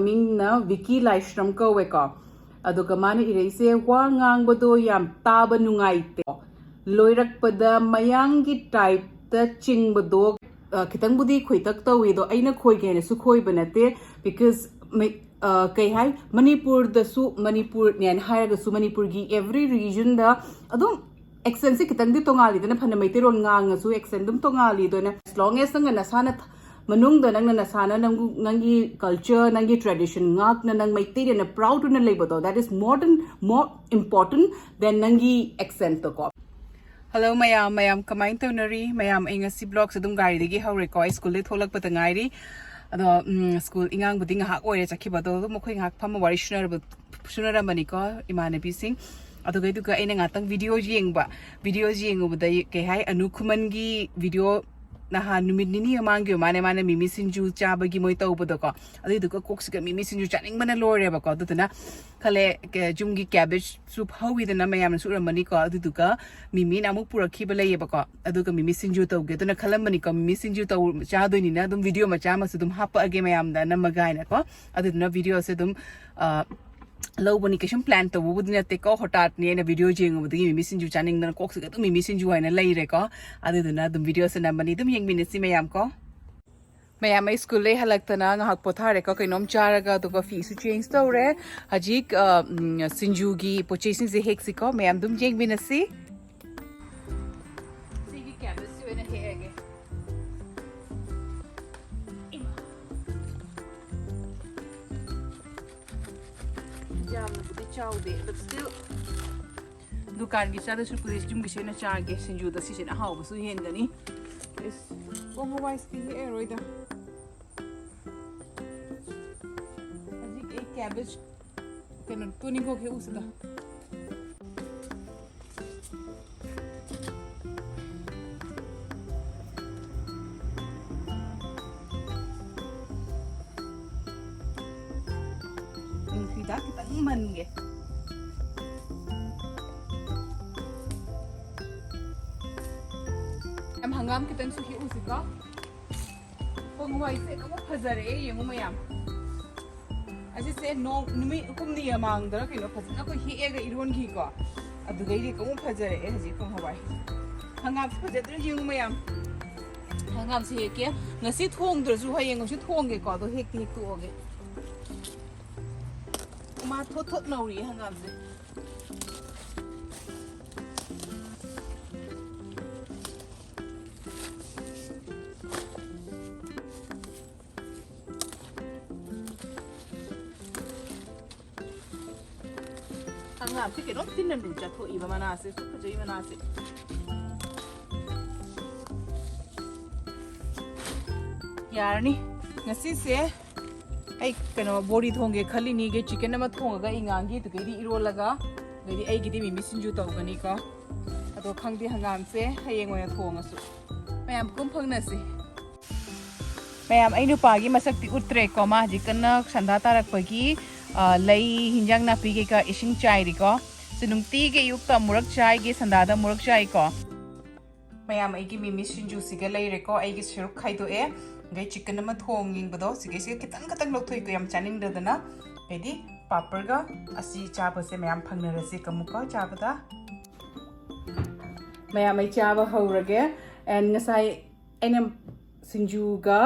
ꯃꯤꯡꯅ ꯋꯤꯀꯤ ꯂꯥꯏꯁ꯭ꯔꯝ ꯀꯧꯋꯦꯀꯣ ꯑꯗꯨꯒ ꯃꯥꯅ ꯏꯔꯩꯁꯦ ꯋꯥ ꯉꯥꯡꯕꯗꯣ ꯌꯥꯝ ꯇꯥꯕ ꯅꯨꯡꯉꯥꯏꯇꯦ ꯂꯣꯏꯔꯛꯄꯗ ꯃꯌꯥꯡꯒꯤ ꯇꯥꯏꯞꯇ ꯆꯤꯡꯕꯗꯣ ꯈꯤꯇꯪꯕꯨꯗꯤ ꯈꯣꯏꯇꯛ ꯇꯧꯏꯗꯣ ꯑꯩꯅ ꯈꯣꯏꯒꯦꯅꯁꯨ ꯈꯣꯏꯕ ꯅꯠꯇꯦ ꯕꯤꯀꯣꯖ ꯀꯩ ꯍꯥꯏ ꯃꯅꯤꯄꯨꯔꯗꯁꯨ ꯃꯅꯤꯄꯨꯔꯅꯦꯅ ꯍꯥꯏꯔꯒꯁꯨ ꯃꯅꯤꯄꯨꯔꯒꯤ ꯑꯦꯚ꯭ꯔꯤ ꯔꯤꯖꯟꯗ ꯑꯗꯨꯝ ꯑꯦꯛꯁꯦꯟꯁꯦ ꯈꯤꯇꯪꯗꯤ ꯇꯣꯉꯥꯜꯂꯤꯗꯅ ꯐꯅ ꯃꯩꯇꯩꯔꯣꯟ ꯉꯥꯡꯉꯁꯨ ꯑꯦꯛꯁꯦꯟ ꯑꯗꯨꯝ ꯇꯣꯉꯥꯜꯂꯤꯗꯅ as long as ꯅꯪꯅ ꯅꯁꯥꯅ ꯃꯅꯨꯡꯗ ꯅꯪꯅ ꯅꯁꯥꯅ ꯅꯪꯒꯤ ꯀꯜꯆꯔ ꯅꯪꯒꯤ ꯇ꯭ꯔꯦꯗꯤꯁꯟ ꯉꯥꯛꯅ ꯅꯪ ꯃꯩꯇꯩꯗꯅ ꯄ꯭ꯔꯥꯎꯗ ꯑꯣꯏꯅ ꯂꯩꯕꯗꯣ that is more important than ꯅꯪꯒꯤ ꯑꯦꯛꯁꯦꯟꯇꯣꯀꯣ Hello mayam kamain taunari mayam ai ngasi blog sadum gari digi hawreko ai school le tholakpata ngairi ado school ingang budi ngahak oire chakhibado mokhoi ngahak phama wari sunara mani ko imanabi sing ado gai duka aina ngatang video jengubada ke hai anu khuman gi video naha numit nini amang gi mane mimi sinju chabagi moi tawbado ko adu duka koksiga mimi sinju chaning mana lore ba ko dutuna khale jumgi cabbage soup hawi dana mayam su ramani ko adu duka mimi na amuk purakhi ba lay ba ko adu ka mimi sinju tawge duna khalamani ko mimi sinju taw cha doini na dum video ma cha ma su dum hapa age mayam da na magai na ko adu na video se dum lobani kesum plan to budina te ko hotat ne na video jeng obudi mimi sinju chaning na kok se mimi sinju haina lay re ko adu na dum video se na mani dum yeng minasi mayam ko mayam ai school le halaktana ngahak pothare ko kainom charaga to ko fi su change to re hajik sinju gi purchasing se hek si ko mayam dum yeng minasi sigi cabbage su ena hege chaude but still dukan gi chada su pulis jum gi sena charge sinju da si sena haw su hen gani is como vai sti eroida ajik ek cabbage kenan tuni go ke usda kita mange am hangam kitang su hi usika pong wai se ka phazare yengu mayam asi se no numi kumni amang dara kino phazna ko hi ega iron gi ko adu gai ri ko phazare haji pong hawai hangam phazadra yengu mayam hangam se ke ngasi thong dra su hayeng su thong ge ko do hek ti tu oge ma thot nauri hangam se hangam se ke no tinan du cha tho iba mana se su phajai mana se yarni ngasi se ai kano body thonge khali ni ge chicken ama thonga ingangi to gedi irolaga gedi ai gidi mimi sinju tawgani ko ado khangdi hangam se hayeng oya thonga su mayam kum phangna se mayam ai nu pa gi masak ti utre ko ma ji kana sanda tarak pagi lai hinjang na pi ge ka ising chai ri ko sinung ti ge yukta murak chai ge sanda da murak chai ko mayam ai gi mimi sinju siga lai re ko ai gi siruk khai do e gai chicken ama thonging bado sige sige kitang lokthoi ko yam chaning da na pedi papar ga asi chaba se mayam phangna rase kamuka chabada mayam ai chaba haurage and ngasai aina sinju ga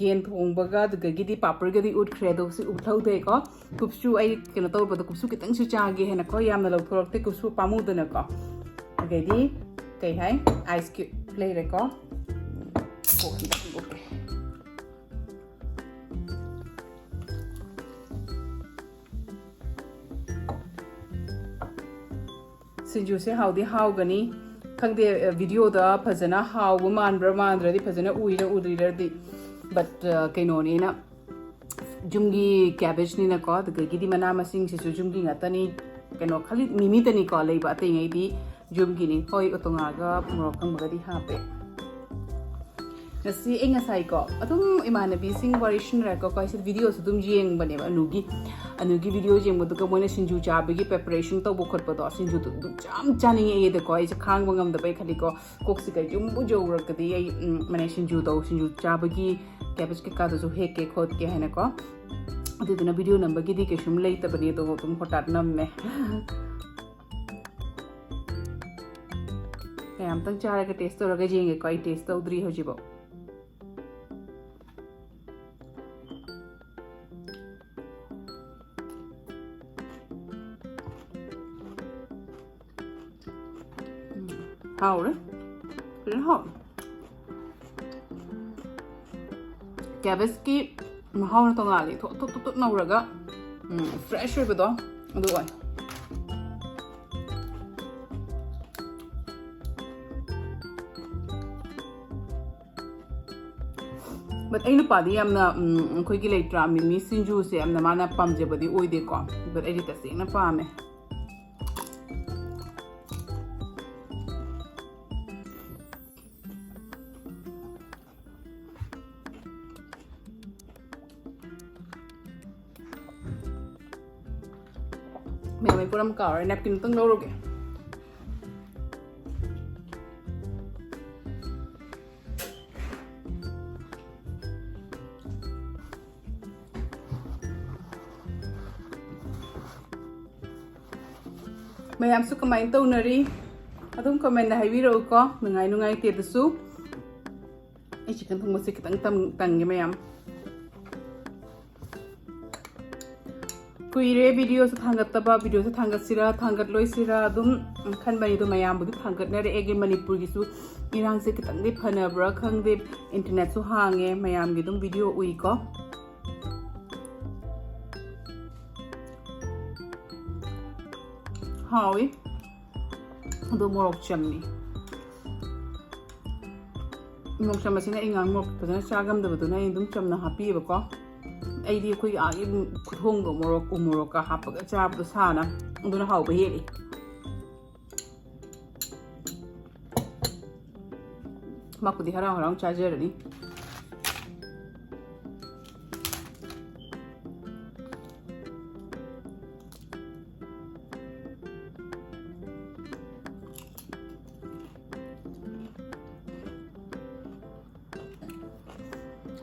gen thongba ga da gidi papar ga di ut credo se uthau de ko kupsu ai kena tor bado kupsu kitang su cha ge hena ko yam na lokthorte kupsu pamu da na ko gidi kai hai ice cube play re ko okay sinju se how gani khangde video da phajana how mandra di phajana uira di but kaino ni na jumgi cabbage ni na ko da gi di mana masing se jumgi ngatani kaino khali mimi tani ko leiba ate ngai di jumgi ni hoi otonga ga morok kang bagadi ha pe nasi enga sai ko atum imanabi sing variation ra ko kai video su dum jeng bane ba anugi video jeng mo to moina sinju cha bagi preparation to bo khot pa do sinju to jam chaning e de ko ai khang bangam da bai khali ko koksi kai jum bu jo rak di ai mane sinju cha bagi cabbage ke ka do so he ke khot ke hena ko ꯑꯗꯨꯗꯨꯅ video ꯅꯝꯕꯒꯤꯗꯤ ꯀꯩꯁꯨꯝ ꯂꯩꯇꯕꯅꯤ ꯑꯗꯨꯕꯨ ꯑꯗꯨꯝ ꯍꯣꯇꯥꯠ ꯅꯝꯃꯦ ꯀꯌꯥꯝꯇꯪ ꯆꯥꯔꯒ test ꯇꯧꯔꯒ ꯌꯦꯡꯒꯦꯀꯣ ꯑꯩ test ꯇꯧꯗ꯭ꯔꯤ ꯍꯧꯖꯤꯛꯐꯥꯎ 하오래? 그래 하오 캐베스기 하오는 동안이 톡톡톡 나오라가 프레쉬 해보다 누가 but ꯑꯩꯅ ꯄꯥꯗꯤ ꯌꯥꯝꯅ ꯑꯩꯈꯣꯏꯒꯤ ꯂꯩꯇ꯭ꯔꯥ ꯃꯤꯃꯤ ꯁꯤꯡꯖꯨꯁꯦ ꯌꯥꯝꯅ ꯃꯥꯅ ꯄꯥꯝꯖꯕꯗꯤ ꯑꯣꯏꯗꯦꯀꯣ but ꯑꯩꯗꯤ ꯇꯁꯦꯡꯅ ꯄꯥꯝꯃꯦ ꯃꯌꯥꯝ ꯄꯨꯔꯝ ꯀꯥꯎꯔꯦ ꯅꯦꯞꯀꯤꯟ ꯑꯝꯇꯪ ꯂꯧꯔꯨꯒꯦ ꯃꯌꯥꯝꯁꯨ ꯀꯃꯥꯏꯅ ꯇꯧꯅꯔꯤ ꯑꯗꯨꯝ ꯀꯃꯦꯟꯗ ꯍꯥꯏꯕꯤꯔꯛꯎꯀꯣ ꯅꯨꯡꯉꯥꯏ ꯅꯨꯡꯉꯥꯏꯇꯦꯗꯁꯨ ꯑꯩ ꯆꯤꯀꯟ ꯊꯣꯡꯕꯁꯦ ꯈꯤꯇꯪ ꯇꯪꯒꯦ ꯃꯌꯥꯝ कुइरे वीडियो से थांगतबा वीडियो से थांगतसिरा थांगतलोइसिरा अदुम खनबनि दु मयामबुदु थांगतनरे एगे मणिपुर गिसु इरांग से कितंदे फनब्रा खंगदे इंटरनेट सु हांगे मयामगी दुम वीडियो उइको हावी अदु मोरक चमनी मोरक चमसिना इंगांग मोरक फजना चागमदबदुना इंदुम चमना हापीबको ꯑꯩꯗꯤ ꯑꯩꯈꯣꯏꯒꯤ ꯑꯥꯒꯤ ꯈꯨꯊꯣꯡꯗꯣ ꯃꯣꯔꯣꯛ ꯎ ꯃꯣꯔꯣꯛꯀ ꯍꯥꯞꯄꯒ ꯆꯥꯕꯗꯣ ꯁꯥꯅ ꯑꯗꯨꯅ ꯍꯥꯎꯕ ꯍꯦꯜꯂꯤ ꯃꯥꯄꯨꯗꯤ ꯍꯔꯥꯎ ꯍꯔꯥꯎ ꯆꯥꯖꯔꯅꯤ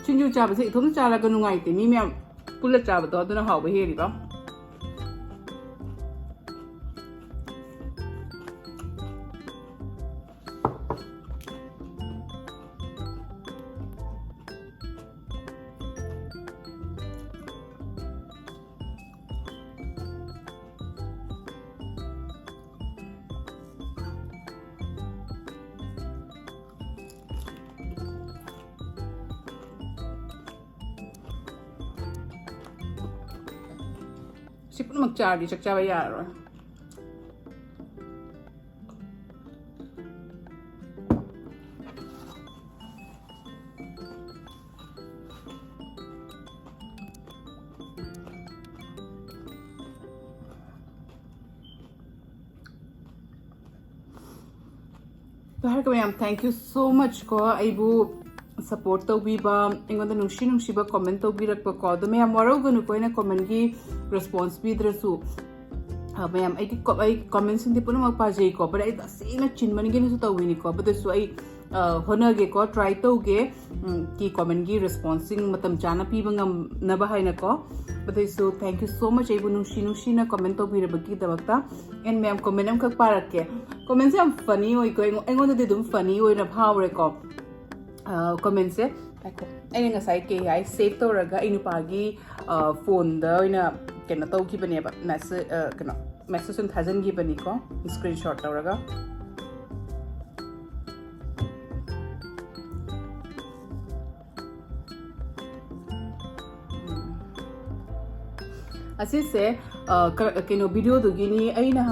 ꯁꯤꯡꯖꯨ ꯆꯥꯕꯁꯦ ꯏꯊꯣꯝꯇ ꯆꯥꯔꯒ ꯅꯨꯡꯉꯥꯏꯇꯦ ꯃꯤ ꯃꯌꯥꯝ ꯄꯨꯜꯂ ꯆꯥꯕꯗꯣ ꯑꯗꯨꯅ ꯍꯥꯎꯕ ꯍꯦꯜꯂꯤꯕ ꯁꯤ ꯄꯨꯝꯅꯃꯛ ꯆꯥꯔꯗꯤ ꯆꯥꯛ ꯆꯥꯕ ꯌꯥꯔꯔꯣꯏ ꯍꯥꯏꯔꯒ ꯃꯌꯥꯝ ꯊꯦꯡꯛ ꯌꯨ ꯁꯣ ꯃꯆ ꯀꯣ ꯑꯩꯕꯨ ꯁꯄꯣꯔꯠ ꯇꯧꯕꯤꯕ ꯑꯩꯉꯣꯟꯗ ꯅꯨꯡꯁꯤꯕ ꯀꯣꯃꯦꯟ ꯇꯧꯕꯤꯔꯛꯄ ꯀꯣ ꯑꯗꯣ ꯃꯌꯥꯝ ꯋꯥꯔꯧꯒꯅꯨꯀꯣ ꯑꯩꯅ ꯀꯣꯃꯦꯟꯒꯤ ꯔꯦꯁꯄꯣꯟꯁ ꯄꯤꯗ꯭ꯔꯁꯨ ꯃꯌꯥꯝ ꯑꯩ ꯀꯣꯃꯦꯟꯁꯤꯡꯗꯤ ꯄꯨꯝꯅꯃꯛ ꯄꯥꯖꯩꯀꯣ ꯕꯠ ꯑꯩ ꯇꯁꯦꯡꯅ ꯆꯤꯟꯃꯟꯒꯦꯅꯁꯨ ꯇꯧꯋꯤꯅꯤꯀꯣ ꯕꯗꯁꯨ ꯑꯩ ꯍꯣꯠꯅꯒꯦꯀꯣ ꯇ꯭ꯔꯥꯏ ꯇꯧꯒꯦ ꯀꯤ ꯀꯣꯃꯦꯟꯒꯤ ꯔꯦꯁꯄꯣꯟꯁꯁꯤꯡ ꯃꯇꯝ ꯆꯥꯅ ꯄꯤꯕ ꯉꯝꯅꯕ ꯍꯥꯏꯅꯀꯣ ꯕꯗꯁꯨ ꯊꯦꯡꯛ ꯌꯨ ꯁꯣ ꯃꯆ ꯑꯩꯕꯨ ꯅꯨꯡꯁꯤꯅ ꯀꯣꯃꯦꯟ ꯇꯧꯕꯤꯔꯕꯒꯤꯗꯃꯛꯇ ꯑꯦꯟ ꯃꯌꯥꯝ ꯀꯣꯃꯦꯟ ꯑꯃꯈꯛ ꯄꯥꯔꯛꯀꯦ ꯀꯣꯃꯦꯟꯁꯦ ꯌꯥꯝ ꯐꯅꯤ ꯑꯣꯏꯀꯣ ꯑꯩꯉꯣꯟꯗꯗꯤ ꯑꯗꯨꯝ ꯐꯅꯤ ꯑꯣꯏꯅ ꯐꯥꯎꯔꯦꯀꯣ ꯀꯣꯃꯦꯟꯁꯦ ꯑꯩꯅ ꯉꯁꯥꯏ ꯀꯩ ꯍꯥꯏ ꯁꯦꯚ ꯇꯧꯔꯒ ꯑꯩ ꯅꯨꯄꯥꯒꯤ ꯐꯣꯟꯗ ꯑꯣꯏꯅ ꯀꯩꯅꯣ ꯇꯧꯈꯤꯕꯅꯦꯕ ꯃꯦꯁꯦꯖ ꯑꯣꯏꯅ ꯊꯥꯖꯤꯟꯈꯤꯕꯅꯤꯀꯣ ꯁ꯭ꯀ꯭ꯔꯤꯟ ꯁꯣꯠ ꯇꯧꯔꯒ ꯑꯁꯤꯁꯦ ꯀꯩꯅꯣ ꯚꯤꯗꯤꯑꯣꯗꯨꯒꯤꯅꯤ ꯑꯩꯅ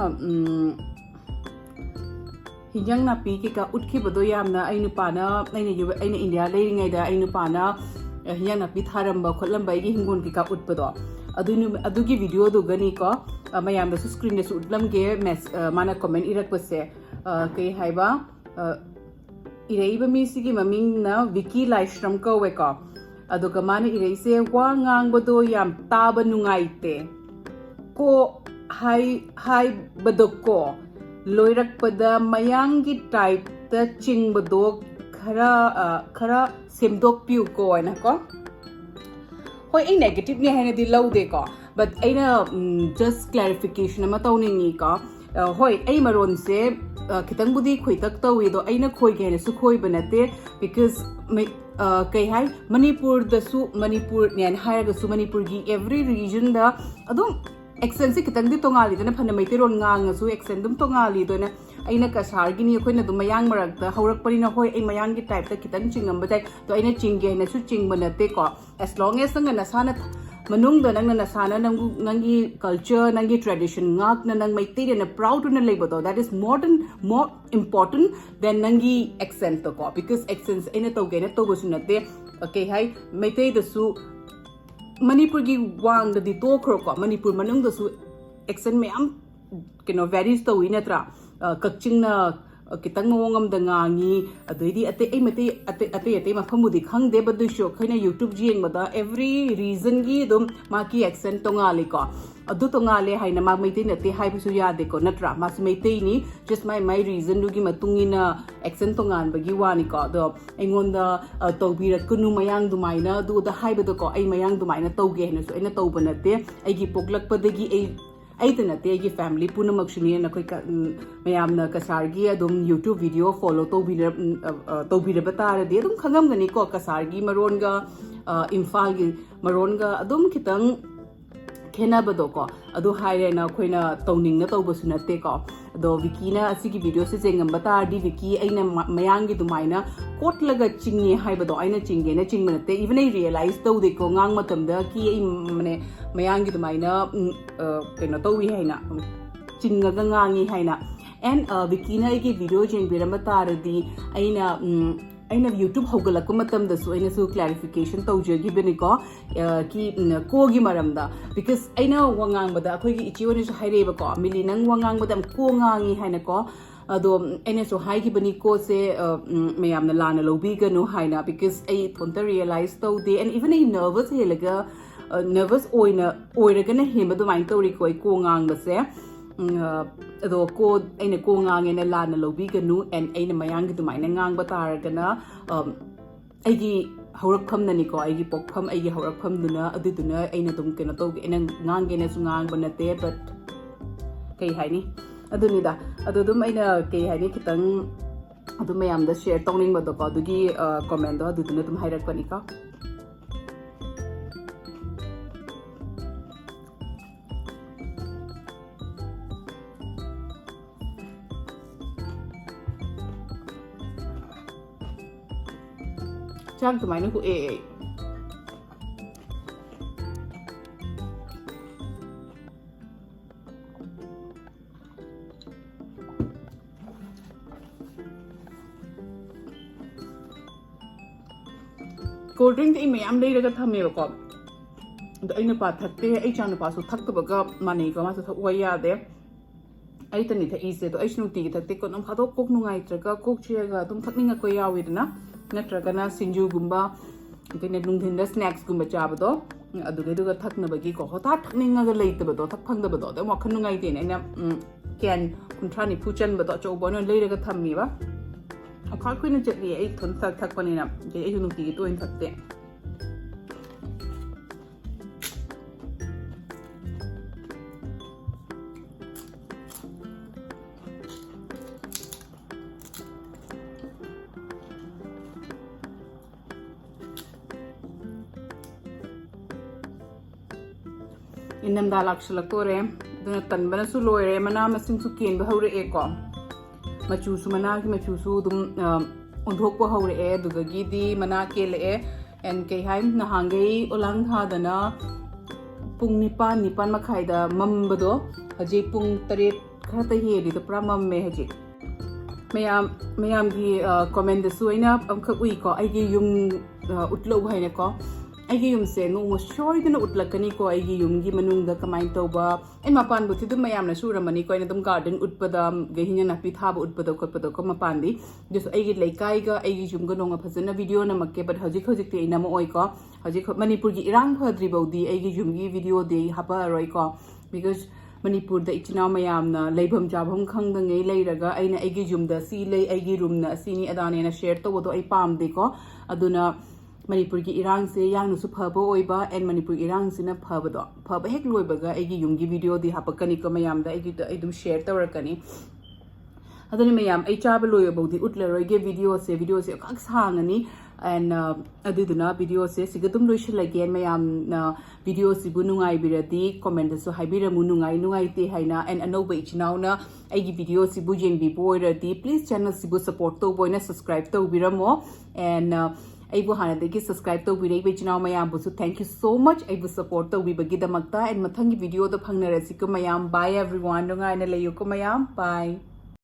hinjang napi kika utkhibado yamna ai nupana aina India leirinaida ai nupana hinjang napi tharamba khotlamba igi hingon kika utpado adugi video du gani ko mayam da screen da utlamge mana comment irakpase kai haiba iraiba mi sigi maming na wiki livestream ko weka aduga mana iraise wa ngangbado yam taba nungaite ko hai badoko लोइरकपदा मयांगी type द चिंगबदो खरा सेमदोक पिउ को है ना को hoi ai negative ne haina di laude ko but aina just clarification ama tawningi ko hoi ai maron se kitang budi khoitak tawi do aina khoi ge ne su khoi banate because kai hai manipur da su manipur ne hairaga su manipur gi every region da adum accent se kitang di tongali dana phana mai tiron ngang su accent dum tongali do na aina kasar gi ni khoi na dum mayang marak da haurak pari na hoi ai mayang gi type ta kitang chingam ba dai to aina chingge na su ching banate ko as long as nga na sana manung da nang na sana nangi culture nangi tradition ngak na nang mai te na proud na labor do that is more important than nangi accent to ko because accents ina to ge na to go sunate okay hai mai te da su manipur gi wang da di to kro ko manipur manung da su accent me am kino varies to ina tra kakching na kitang ngam da ngangi adoidi ate ai mate ate mafamudi khang de badu show khaina youtube jing bada every reason gi dum ma ki accent tongali ko adu tongale haina ma maite na te hai bisu ya de ko natra ma maite ni just my reason du gi matungina accent tongan bagi wani ko do engon da tawbirat kunu mayang du maina du da hai badu ko ai mayang du maina tawge na so ina tawbanate ai gi poklak padagi ai tana te gi family puna makshini na koi mayam na kasar gi adum youtube video follow to bi batara de adum khangam gani ko kasar gi maron ga imphal gi maron ga adum kitang khena bado ko adu haire na khoina tawning na tawbasu na te ko do wiki na asigi video se jengam bata di wiki aina mayang gi dumaina kot laga chingi haibado aina chinge na chingmana te even I realize to de ko ngang matam da ki ai mane mayang gi dumaina kena tawi haina chinga ga ngangi haina and wiki na gi video jeng biram bata di aina youtube hogala ko matam da so aina su clarification tawjagi bene ko ki ko gi maram da because aina wangang bada khoi gi ichi woni su haire ba ko mili nang wangang badam ko ngangi haina ko ado aina so hai gi bani ko se mayam na lana lobi ga no haina because I thonta realize to de and even I nervous helaga nervous oira na hema do main tori ko ngang ba se ado ko aina ko ngang ena lana lobi ganu and aina mayang gi dumai na ngang batar gana aigi haurak pham na ni ko aigi pok pham aigi haurak pham duna adu duna aina tum kena to ena ngang ge na su ngang banate but kai hai ni adu ni da adu dum aina kai hai ni kitang adu mayam da share tongning ba do ko adu gi comment do adu duna tum hairak pani ka chang tumai na ku cold drink ti me am dei daga thame ba ko do ai na pa thakte ai chang na pa su thak ba ga mani ga ma su thak wa ya de ai tani tha ise do ai snu ti gi thakte ko nam khado kok nu ngai tra ga kok chia ga tum thakninga ko yawi na natraga na singju gumba kene nungthin da snacks gumba chaba do aduge duga thakna bagi ko hota thakninga ga leita ba do thak phangda ba do da mo khanu ngai te ne na ken kunthani phuchan ba do chobo no leira ga thammi ba akhar kuina chetli ai thon thak pani na je ai nu ti to in thakte inam da lakshla kore duna tanbana su loire mana masing su ken ba hore e ko machu su mana ki machu su dum undhok ko hore e duga gi di mana ke le e en ke hai na hangai ulang ha dana pung nipan makhai da mam bado haji pung tare kha ta he di to pra mam me haji mayam gi comment da su ina am kha ui ko ai gi yum utlo hai ne ko aigi yum se no mo shoy dina utlakani ko aigi yum gi manung da kamai to ba en mapan bu tidum mayam na sura mani ko ina dum garden utpada gehinya na pi thaba utpada ko mapan di just aigi laikai ga aigi yum ga nonga phajana video na makke but hajik te ina mo oi ko hajik manipur gi irang phadri baudi aigi yum gi video de hapa roi ko because manipur da ichina mayam na leibham jabham khang da ngai leiraga aina aigi yum da si lei aigi room na sini adane na share to do ai pam de ko aduna Manipur ki irang se yang nusu phaba oiba and Manipur irang sina phaba hek loibaga aigi yumgi video di hapakani ko mayam da aigi idum share tawrakani adani mayam ai chaba loyabodi utlaroige video se kak sangani and aduduna video se sigatum loishal again mayam na video sibu nungai biradi comment so haibiramu nungai te haina and anoba ichinau na aigi video sibu jengbi boiradi please channel sibu support to boina subscribe to biramo and aibu hanadagi subscribe to birei bechinaw mayam busu thank you so much aibu support to bibagi damakta and mathangi video da phangnarasi ko mayam bye everyone nungai na layo ko mayam bye